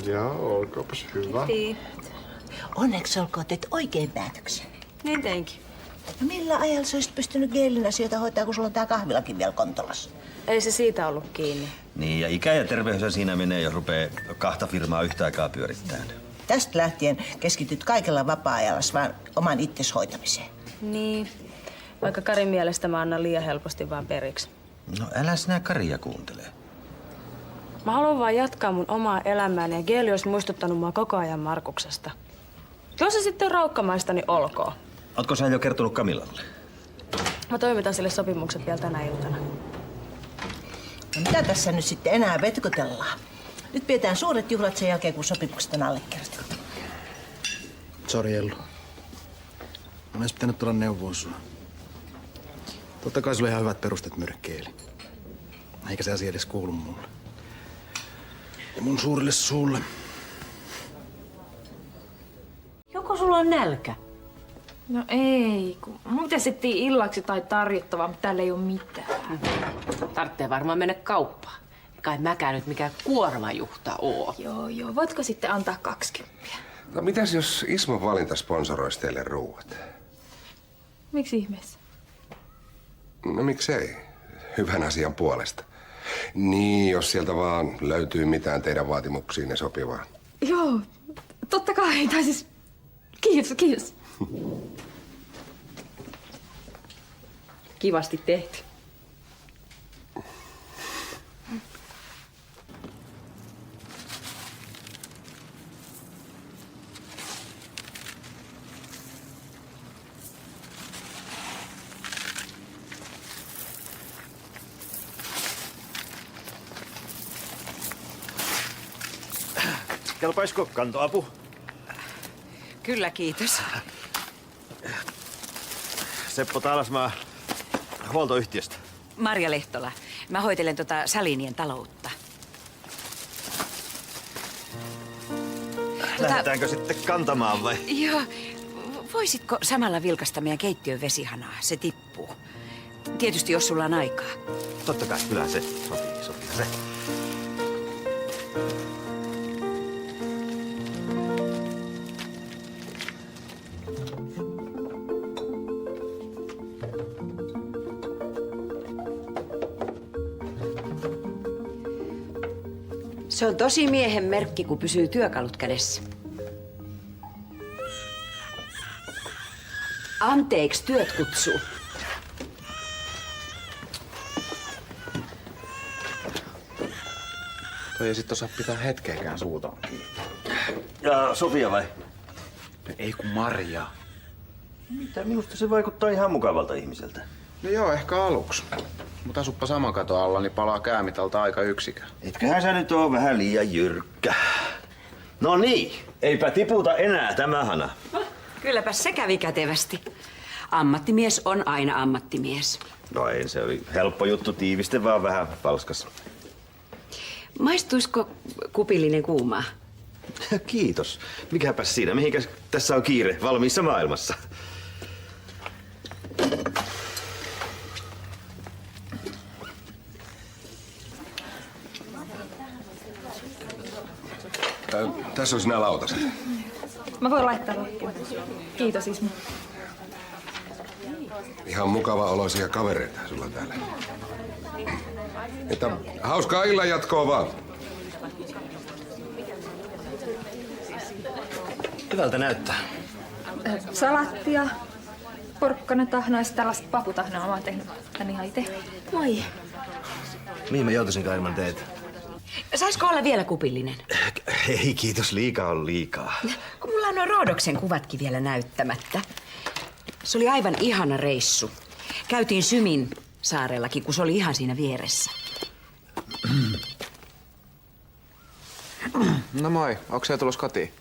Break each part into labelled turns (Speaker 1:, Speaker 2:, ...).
Speaker 1: Joo, olkaapas hyvä.
Speaker 2: Onneksi olkoon teet oikein päätöksen.
Speaker 3: Niin teinkin.
Speaker 2: No millä ajalla sä olisit pystynyt Geelin asioita hoitaa, kun sulla on tää kahvilakin vielä kontolassa?
Speaker 3: Ei se siitä ollut kiinni.
Speaker 4: Niin, ja ikä ja terveys siinä menee, jos rupeaa kahta firmaa yhtä aikaa pyörittämään.
Speaker 2: Tästä lähtien keskityt kaikella vapaa-ajallasi vaan oman itses hoitamiseen.
Speaker 3: Niin. Vaikka Karin mielestä mä annan liian helposti vaan periksi.
Speaker 4: No älä sinä Karia kuuntele.
Speaker 3: Mä haluan vaan jatkaa mun omaa elämääni ja Geeli olisi muistuttanut mua koko ajan Markuksesta. Jos se sitten on raukkamaista, niin olkoon.
Speaker 4: Ootko sä jo kertonut Kamilalle?
Speaker 3: Mä toimitan sille sopimukset vielä tänä iltana.
Speaker 2: No mitä tässä nyt sitten enää vetkutellaan? Nyt pidetään suuret juhlat sen jälkeen, kun sopimukset on allekirjoitettu.
Speaker 5: Sori, Ellu. Mun olisi pitänyt tulla neuvoa sua. Totta kai sulla on ihan hyvät perusteet myrkkeili. Eikä se asia edes kuulu mulle. Ja mun suurille suulle.
Speaker 6: Joko sulla on nälkä?
Speaker 7: No ei, kun mun pitäisi etsiä illaksi tai tarjottavaa, mutta täällä ei ole mitään.
Speaker 6: Tarvitsee varmaan mennä kauppaan. Kai mäkään nyt mikään kuormajuhta oo.
Speaker 7: Joo. Voitko sitten antaa 20?
Speaker 1: No mitäs jos Ismon valinta sponsoroisi teille ruuat?
Speaker 7: Miksi ihmeessä?
Speaker 1: No miksei? Hyvän asian puolesta. Niin, jos sieltä vaan löytyy mitään teidän vaatimuksiinne sopivaa.
Speaker 7: Joo, totta kai. Tai siis, kiitos.
Speaker 6: Kivasti tehty.
Speaker 4: Kelpaisiko kantoapu?
Speaker 6: Kyllä, kiitos.
Speaker 4: Seppo Taalasmaa huoltoyhtiöstä.
Speaker 6: Marja Lehtola. Mä hoitelen Salinien taloutta.
Speaker 4: Lähdetäänkö sitten kantamaan vai?
Speaker 6: Joo. Voisitko samalla vilkaista meidän keittiön vesihanaa? Se tippuu. Tietysti, jos sulla on aikaa.
Speaker 4: Totta kai, kyllä se sopii se.
Speaker 6: Se on tosi miehen merkki, kun pysyy työkalut kädessä. Anteeksi, työt kutsuu.
Speaker 5: Toi ei sit osaa pitää hetkeäkään suutaan kiinni.
Speaker 4: Ja Sofia vai?
Speaker 5: Ei kun Marja.
Speaker 4: Mitä? Minusta se vaikuttaa ihan mukavalta ihmiseltä.
Speaker 5: No joo, ehkä aluksi. Mutta asuppa saman katon alla, niin palaa käämitalta aika yksikään.
Speaker 4: Etköhän sä nyt oo vähän liian jyrkkä. No niin, eipä tiputa enää tämä hana.
Speaker 6: Kylläpä se kävi kätevästi. Ammattimies on aina ammattimies.
Speaker 4: No ei, se oli helppo juttu, tiiviste vaan vähän valskas.
Speaker 6: Maistuisiko kupillinen kuumaa?
Speaker 4: Kiitos. Mikäpäs siinä, mihinkäs tässä on kiire valmiissa maailmassa.
Speaker 1: Tässä olisi nämä lautaset.
Speaker 7: Mä voin laittaa loppuun. Kiitos, Ismo.
Speaker 1: Ihan mukava oloisia kavereita sulla täällä. Että hauskaa illan jatkoa vaan.
Speaker 4: Hyvältä näyttää.
Speaker 7: Salattia, porkkanatahnaa ja tällaista paputahnaa mä oon tehnyt tän ihan itse.
Speaker 6: Moi.
Speaker 4: Mihin mä joutuisinkaan ilman teitä?
Speaker 6: Saisiko olla vielä kupillinen?
Speaker 4: Ei kiitos, liikaa on liikaa.
Speaker 6: Kun mulla on nuo Roodoksen kuvatkin vielä näyttämättä. Se oli aivan ihana reissu. Käytiin Symin saarellakin, kun se oli ihan siinä vieressä.
Speaker 5: No moi, onko sä tulossa kotiin?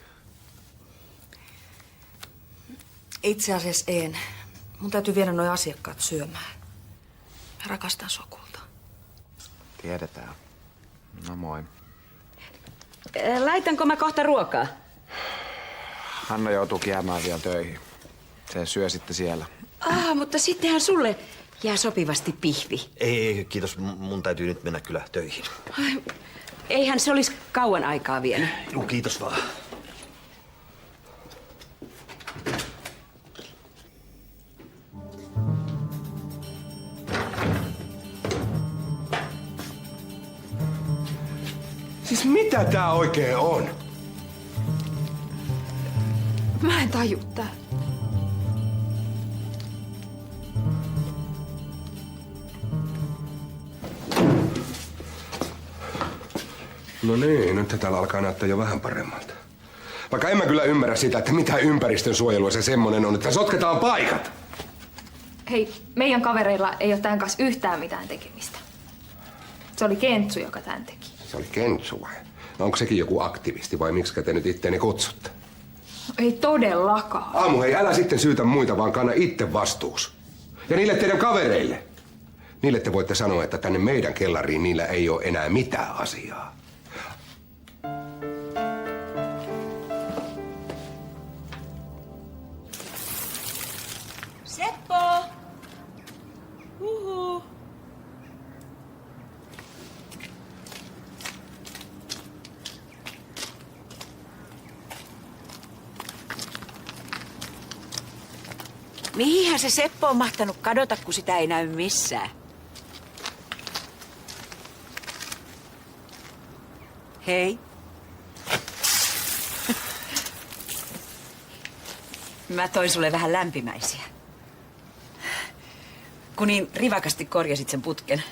Speaker 3: Itse asiassa en. Mun täytyy viedä nuo asiakkaat syömään. Mä rakastan sua, kulta.
Speaker 5: Tiedetään. No moi.
Speaker 6: Laitanko mä kohta ruokaa?
Speaker 5: Hanna joutuu jäämään vielä töihin. Se syö sitten siellä.
Speaker 6: Mutta sittenhän sulle Jää sopivasti pihvi.
Speaker 4: Ei, kiitos. Mun täytyy nyt mennä kyllä töihin.
Speaker 6: Eihän se olisi kauan aikaa vienyt.
Speaker 4: Juu, kiitos vaan.
Speaker 1: Siis mitä tää oikein on?
Speaker 7: Mä en taju tää.
Speaker 1: No niin, nyt täällä alkaa näyttää jo vähän paremmalta. Vaikka en mä kyllä ymmärrä sitä, että mitä ympäristön suojelua se semmonen on, että sotketaan paikat.
Speaker 7: Hei, meidän kavereilla ei ole tämän kanssa yhtään mitään tekemistä. Se oli Kentsu, joka tämän teki.
Speaker 1: Se oli Kentsu vai? No onko sekin joku aktivisti vai miksi te nyt itteeni kutsutte?
Speaker 7: Ei todellakaan.
Speaker 1: Aamu, hei, älä sitten syytä muita, vaan kanna itse vastuus. Ja niille teidän kavereille. Niille te voitte sanoa, että tänne meidän kellariin niillä ei ole enää mitään asiaa.
Speaker 6: Seppo! Uhu.
Speaker 8: Mihinhän se Seppo on mahtanut kadota, kun sitä ei näy missään? Hei. Mä toin sulle vähän lämpimäisiä. Kun niin rivakasti korjasit sen putken.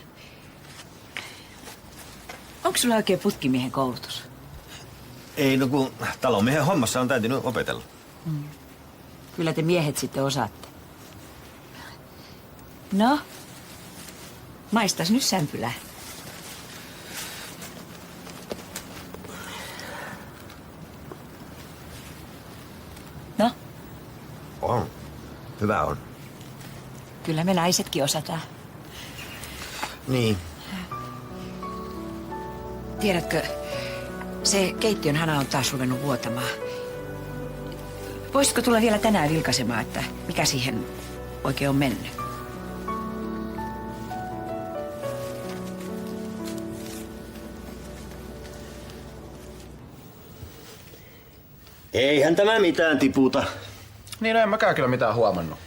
Speaker 8: Onko sulla oikein putkimiehen koulutus?
Speaker 4: Ei, no kun talonmiehen hommassa on täytynyt opetella.
Speaker 8: Kyllä te miehet sitten osaatte. No, maistas nyt sämpylää. No,
Speaker 4: On. Hyvä on.
Speaker 8: kyllä me naisetkin osataan.
Speaker 4: Niin.
Speaker 8: Tiedätkö, se keittiön hana on taas ruvennut vuotamaan. Voisitko tulla vielä tänään vilkaisemaan, että mikä siihen oikein on mennyt?
Speaker 4: Eihän tämä mitään tiputa.
Speaker 5: Niin, no en mäkään kyllä mitään huomannut.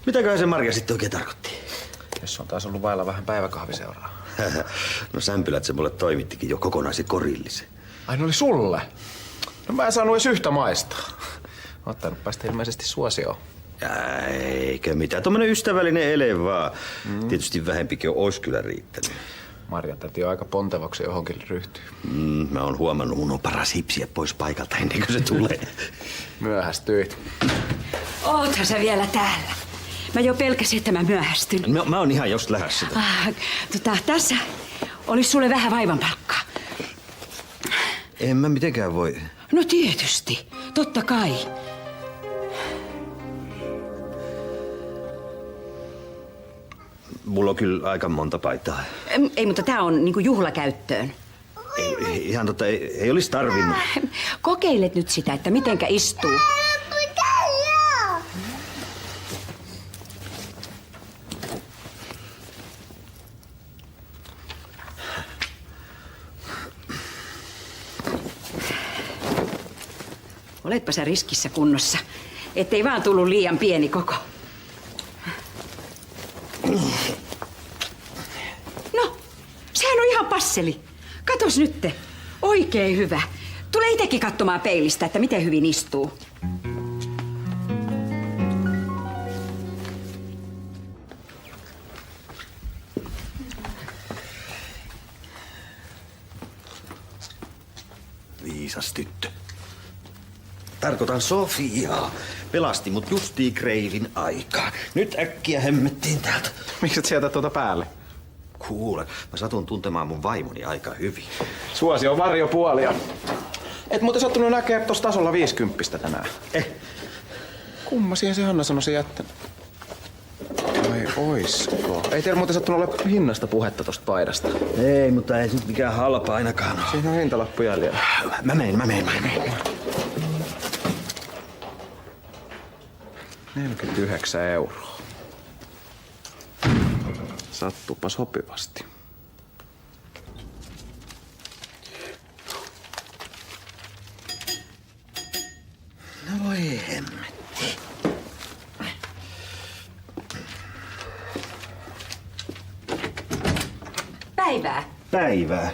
Speaker 4: Mitäköhän se Marja sitten oikein tarkoitti?
Speaker 5: Jos on taas ollut vailla vähän päiväkahviseuraa.
Speaker 4: No sämpylät se mulle toimittikin jo kokonaisen korillisen.
Speaker 5: Ai, ne oli sulle? No mä en saanut edes yhtä maistaa. Ottanut päästä ilmeisesti suosioon.
Speaker 4: Eikö mitään, tommonen ystävällinen ele vaan. Tietysti vähempikin ois kyllä riittänyt.
Speaker 5: Marja täti on aika pontevaksi johonkin ryhtyy.
Speaker 4: Mä oon huomannut, mun on paras hipsiä pois paikalta ennen kuin se tulee.
Speaker 5: Myöhästyit.
Speaker 6: Oothan sä vielä täällä. Mä jo pelkäsin, että mä myöhästyn.
Speaker 4: Mä oon ihan just lähes sitä.
Speaker 6: Tässä olisi sulle vähän vaivan palkkaa.
Speaker 4: En mä mitenkään voi.
Speaker 6: No tietysti, totta kai.
Speaker 4: Mulla on kyllä aika monta paitaa.
Speaker 6: Ei, mutta tää on niinku juhlakäyttöön.
Speaker 4: Ihan totta, ei olisi tarvinnut.
Speaker 6: Kokeilet nyt sitä, että mitenkä istuu. Oletpa sä riskissä kunnossa, ettei vaan tullut liian pieni koko. No, sehän on ihan passeli. Katos nytte. Oikein hyvä. Tule itekin katsomaan peilistä, että miten hyvin istuu.
Speaker 4: Viisas tyttö. Tarkoitan Sofiaa. Pelasti mut justiin kreivin aikaa. Nyt äkkiä hemmettiin täältä.
Speaker 5: Miksi et sieltä tuota päälle?
Speaker 4: Kuule, mä satun tuntemaan mun vaimoni aika hyvin.
Speaker 5: Suosi on varjopuolia. Et muuten sattunut näkee tossa tasolla 50 tänään. Kumma siihen se Hanna sanoi se jättänyt. Vai oisko? Ei teillä muuten sattunut olla hinnasta puhetta tosta paidasta.
Speaker 4: Ei, mutta ei se nyt mikään halpa ainakaan ole.
Speaker 5: Siinä on hintalappu jäljellä.
Speaker 4: Mä menen.
Speaker 5: 49 €.
Speaker 4: Sattuupa sopivasti. No voi hemmetti.
Speaker 6: Päivää.
Speaker 4: Päivää.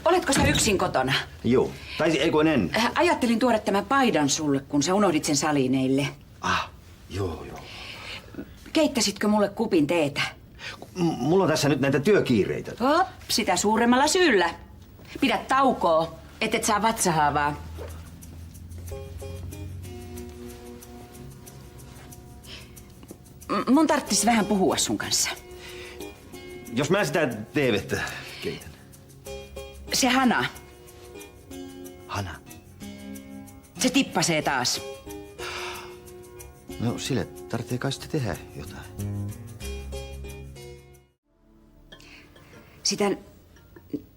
Speaker 6: Oletko sä yksin kotona?
Speaker 4: Joo. Tai ei kun en.
Speaker 6: Ajattelin tuoda tämän paidan sulle, kun sä unohdit sen salineille.
Speaker 4: Joo.
Speaker 6: Keittäisitkö mulle kupin teetä?
Speaker 4: Mulla on tässä nyt näitä työkiireitä.
Speaker 6: Sitä suuremmalla syyllä. Pidä taukoa, et saa vatsahaavaa. Mun tarttis vähän puhua sun kanssa.
Speaker 4: Jos mä sitä teevettä keitän.
Speaker 6: Se Hana,
Speaker 4: Hana.
Speaker 6: se tippasee taas.
Speaker 4: No sille tarvitsee kai sitten tehdä jotain.
Speaker 6: Sitä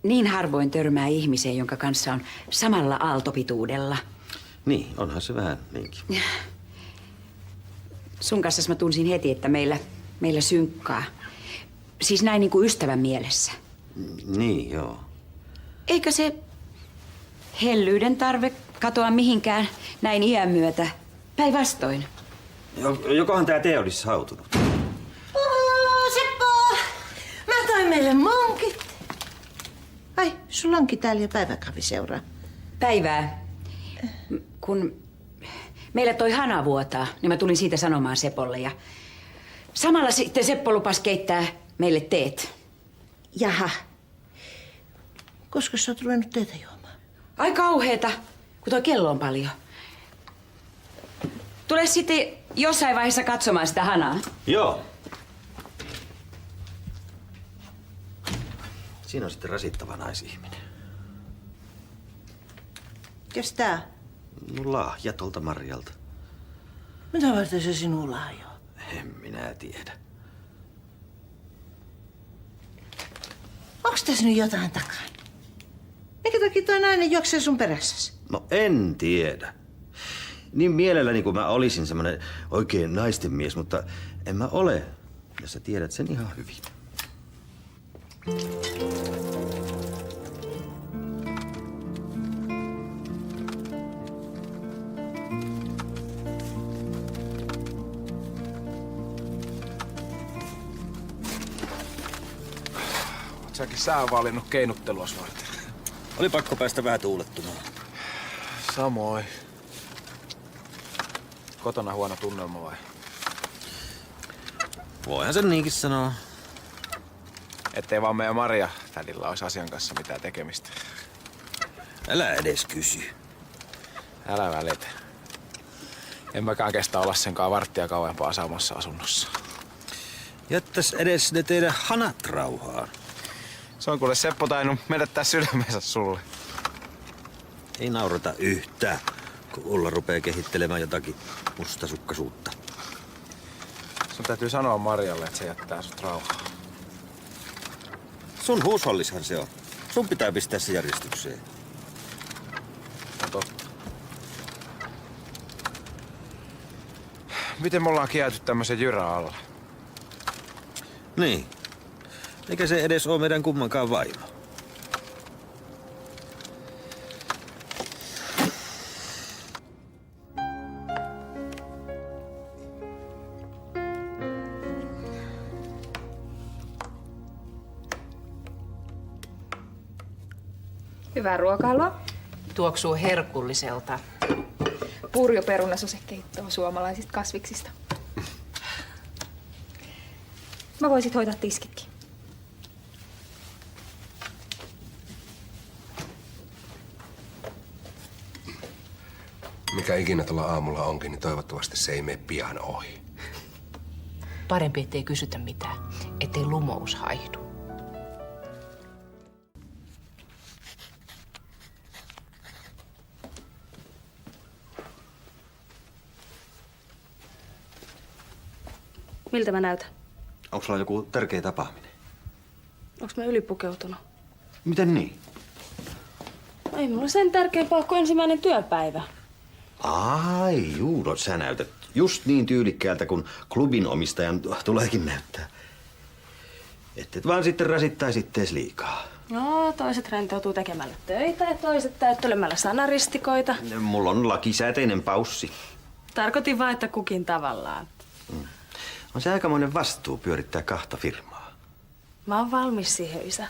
Speaker 6: niin harvoin törmää ihmiseen, jonka kanssa on samalla aaltopituudella.
Speaker 4: Niin, onhan se vähän niinkin.
Speaker 6: Sun kanssa mä tunsin heti, että meillä synkkaa. Siis näin niin kuin ystävän mielessä.
Speaker 4: Niin, joo.
Speaker 6: Eikä se hellyyden tarve katoa mihinkään näin iän myötä. Päinvastoin.
Speaker 4: Jokohan tää tee olisi hautunut?
Speaker 2: Seppo! Mä toin meille monkit. Ai, sulla onkin täällä jo päiväkahviseuraa.
Speaker 6: Päivää. Kun meillä toi Hana vuotaa, niin mä tulin siitä sanomaan Sepolle. Ja samalla sitten Seppo lupasi keittää meille teet.
Speaker 2: Jaha. Koska sä oot ruvennut teetä juomaan?
Speaker 6: Ai kauheeta, kun toi kello on paljon. Tule sitten jossain vaiheessa katsomaan sitä Hanaa.
Speaker 4: Joo. Siinä on sitten rasittava naisihminen.
Speaker 2: Kes tää?
Speaker 4: No lahja tolta Marjalta.
Speaker 2: Mitä varten se sinulla ajoo?
Speaker 4: En minä tiedä.
Speaker 2: Onks tässä nyt jotain takana? Minkä takia toi nainen juoksee sun perässäsi?
Speaker 4: No en tiedä. Niin mielelläni kuin mä olisin semmonen oikein naisten mies, mutta en mä ole. Ja sä tiedät sen ihan hyvin.
Speaker 5: Säkin sä on valinnut keinuttelua varten.
Speaker 4: Oli pakko päästä vähän tuulettumaan.
Speaker 5: Samoin. Kotona huono tunnelma vai?
Speaker 4: Voihan sen niinkin sanoa.
Speaker 5: Ettei vaan meidän Maria tädillä olisi asian kanssa mitään tekemistä.
Speaker 4: Älä edes kysy.
Speaker 5: Älä välitä. En mäkään kestä olla senkaan varttia kauempaa samassa asunnossa.
Speaker 4: Jättäs edes ne teidän hanat rauhaan.
Speaker 5: Se on kuule Seppo tainnut menettää sydämensä sulle.
Speaker 4: Ei naurata yhtään, kun Ulla rupeaa kehittelemään jotakin mustasukkaisuutta.
Speaker 5: Sun täytyy sanoa Marjalle, että se jättää sut rauhaan.
Speaker 4: Sun huushollishan se on. Sun pitää pistää se järjestykseen.
Speaker 5: No totta. Miten me ollaan kielty tämmösen jyrän alla?
Speaker 4: Niin. Eikä se edes ole meidän kummankaan vaimo.
Speaker 7: Hyvää ruokailua.
Speaker 9: Tuoksuu herkulliselta.
Speaker 7: Purjoperunasosekeittoa suomalaisista kasviksista. Mä voisit hoitaa tiskitkin.
Speaker 1: Mikä ikinä tuolla aamulla onkin, niin toivottavasti se ei mene pian ohi.
Speaker 9: Parempi, ettei kysytä mitään, ettei lumous haihdu.
Speaker 3: Miltä mä näytän?
Speaker 4: Onko sulla joku tärkeä tapaaminen?
Speaker 3: Onks mä ylipukeutunut?
Speaker 4: Miten niin?
Speaker 3: No ei mulla sen tärkeämpää kuin ensimmäinen työpäivä.
Speaker 4: Ai juu, no sä näytät just niin tyylikkäältä kuin klubin omistajan tuleekin näyttää. Että vaan sitten rasittaisi ittees liikaa.
Speaker 3: No, toiset rentoutuu tekemällä töitä ja toiset täyttelemällä sanaristikoita.
Speaker 4: Mulla on lakisääteinen paussi.
Speaker 3: Tarkoitin vaan, että kukin tavallaan.
Speaker 4: On se aikamoinen vastuu pyörittää 2 firmaa.
Speaker 3: Mä oon valmis siihen, isä.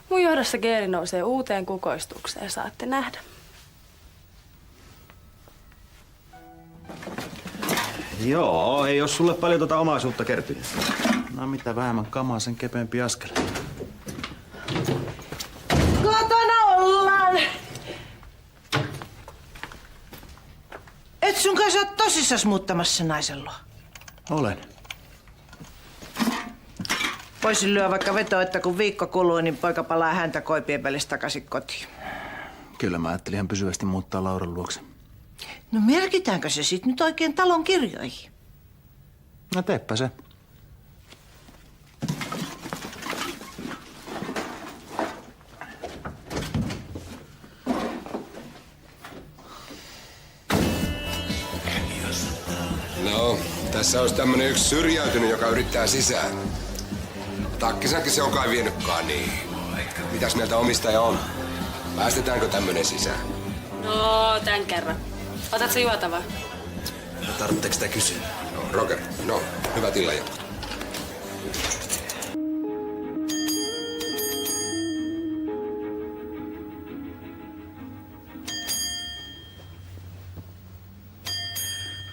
Speaker 3: Mun johdossa Geeli nousee uuteen kukoistukseen, saatte nähdä.
Speaker 4: Joo, ei oo sulle paljon tota omaisuutta kertynyt.
Speaker 5: No mitä vähemmän kamaa, sen kepeämpi askel.
Speaker 2: Kotona ollaan! Et sun kanssa oot tosissas muuttamassa naisen luo.
Speaker 5: Olen.
Speaker 2: Voisin lyö vaikka vetoa, että kun viikko kuluu, niin poika palaa häntä koipien välistä takaisin kotiin.
Speaker 5: Kyllä mä ajattelin ihan pysyvästi muuttaa Lauran luokse.
Speaker 2: No merkitäänkö se sit nyt oikein talon kirjoihin?
Speaker 5: No teepä se.
Speaker 1: No, tässä olisi tämmönen yksi syrjäytynyt, joka yrittää sisään. Takkisankin se on kai vienytkaan niin. Mitäs mieltä omistaja on? Päästetäänkö tämmönen sisään?
Speaker 3: No, tän kerran. Otatko juotavaa?
Speaker 4: Tarvitseeko sitä kysyä?
Speaker 1: No, Roger, no, hyvät illanjatkot.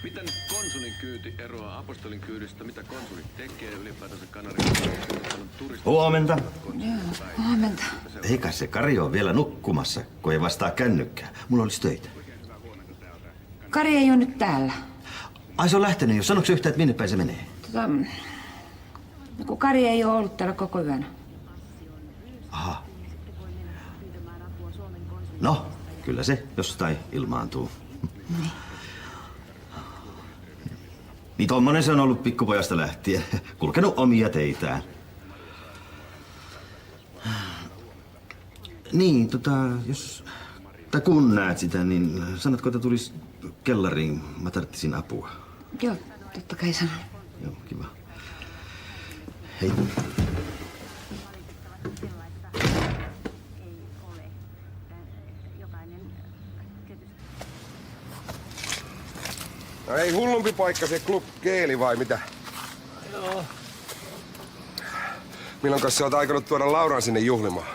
Speaker 10: Miten konsulin kyyti eroaa apostolin kyydistä? Mitä konsuli tekee ylipäätänsä Kanariassa?
Speaker 4: Huomenta.
Speaker 7: Huomenta.
Speaker 4: Eikä se Kari on vielä nukkumassa, kun ei vastaa kännykkää. Mulla olisi töitä.
Speaker 6: Kari ei ole nyt täällä.
Speaker 4: Ai se on lähtenyt jo. Sanoiko yhtään, että minne päin se menee?
Speaker 6: Kun Kari ei ole ollut täällä koko yön.
Speaker 4: Aha. No, kyllä se jostain ilmaantuu. Niin tommonen se on ollut pikkupojasta lähtien. Kulkenut omia teitään. Niin, jos... Tai kun näet sitä, niin sanotko, että tulis kellariin? Mä tarttisin apua.
Speaker 6: Joo, totta kai sanon.
Speaker 4: Joo, kiva. Hei.
Speaker 1: No ei hullumpi paikka se Club Geeli vai mitä?
Speaker 5: Joo.
Speaker 1: Milloinkas sä oot aikonut tuoda Lauran sinne juhlimaan?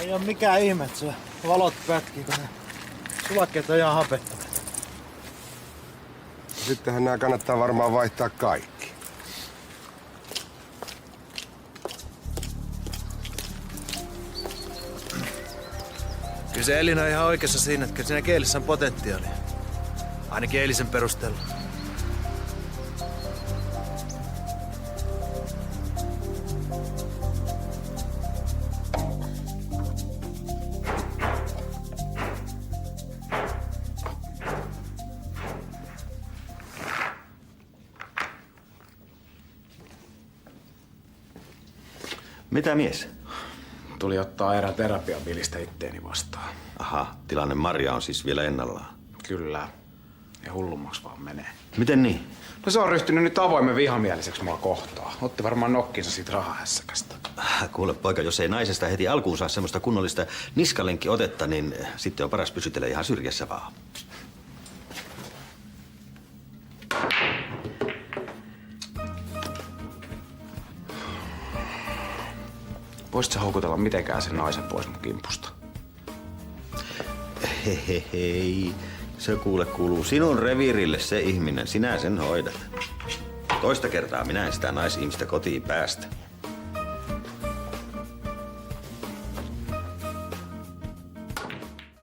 Speaker 5: Ei oo mikään ihme, että se valot pätkii, kun ne sulakkeet on ihan hapettomat.
Speaker 1: Sittenhän nää kannattaa varmaan vaihtaa kaikki.
Speaker 5: Kyllä se Elina on ihan oikeassa siinä, että siinä Geelissä on potentiaalia. Ainakin eilisen perusteella.
Speaker 4: Mitä mies?
Speaker 5: Tuli ottaa erää terapiabilista itteeni vastaan.
Speaker 4: Aha, tilanne Maria on siis vielä ennallaan.
Speaker 5: Kyllä. Ja hullummaksi vaan menee.
Speaker 4: Miten niin?
Speaker 5: No se on ryhtynyt nyt avoimen vihamieliseksi mua kohtaan. Otti varmaan nokkinsa siitä rahahässäkästä.
Speaker 4: Kuule poika, jos ei naisesta heti alkuun saa semmoista kunnollista niskalenki-otetta, niin sitten on paras pysytellä ihan syrjässä vaan.
Speaker 5: Voisit sä houkutella mitenkään sen naisen pois mun kimpusta?
Speaker 4: Hei. Se kuuluu sinun reviirille se ihminen. Sinä sen hoidat. Toista kertaa minä en sitä naisihmistä kotiin päästä.